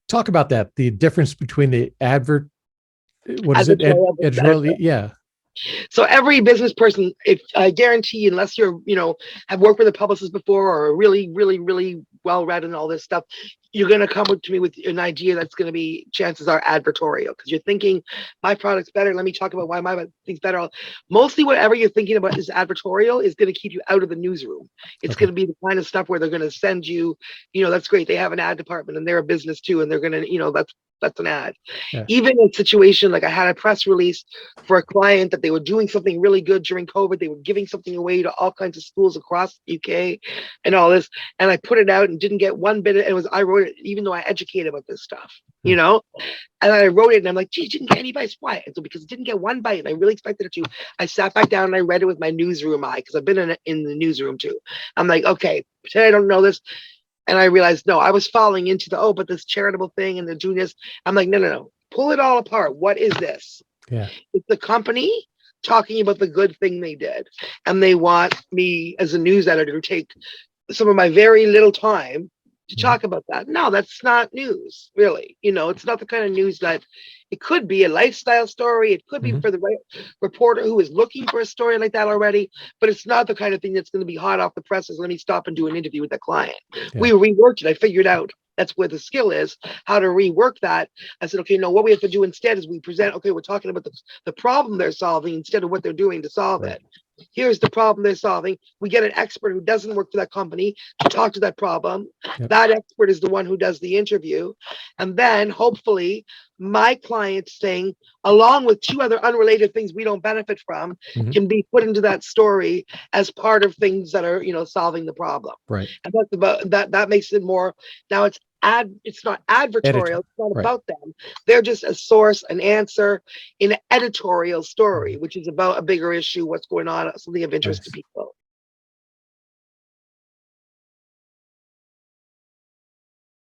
talk about that. The difference between the advert, what is it? Advertorial versus Editorial, yeah. So every business person, if I guarantee, unless you're, have worked with a publicist before or are really, really, really well read and all this stuff, you're going to come to me with an idea that's going to be, chances are, advertorial, because you're thinking my product's better. Let me talk about why my thing's better. Mostly whatever you're thinking about is advertorial is going to keep you out of the newsroom. It's Okay. going to be the kind of stuff where they're going to send you, that's great. They have an ad department and they're a business too. And they're going to, that's an ad. Yeah. Even in a situation like I had a press release for a client that they were doing something really good during COVID. They were giving something away to all kinds of schools across the UK and all this. And I put it out and didn't get one bit of it. I wrote it, even though I educate about this stuff, And I wrote it and I'm like, gee, didn't get any bites. Why? And so because it didn't get one bite and I really expected it to, I sat back down and I read it with my newsroom eye, because I've been in the newsroom too. I'm like, okay, pretend I don't know this. And I realized, no, I was falling into but this charitable thing and they're doing this. I'm like, no. Pull it all apart. What is this? Yeah. It's the company talking about the good thing they did. And they want me as a news editor to take some of my very little time to talk about that. No, that's not news, really. It's not the kind of news that it could be a lifestyle story. It could be for the right reporter who is looking for a story like that already, but it's not the kind of thing that's going to be hot off the presses. Let me stop and do an interview with that client. Yeah. We reworked it. I figured out that's where the skill is, how to rework that. I said, okay, no, what we have to do instead is we present, okay, we're talking about the problem they're solving instead of what they're doing to solve it. Here's the problem they're solving. We get an expert who doesn't work for that company to talk to that problem. Yep. That expert is the one who does the interview. And then hopefully my client's thing, along with two other unrelated things we don't benefit from, can be put into that story as part of things that are, solving the problem. Right. And that's about that makes it more, now it's not advertorial. It's not about them. They're just a source, an answer in an editorial story, which is about a bigger issue, what's going on, something of interest to people.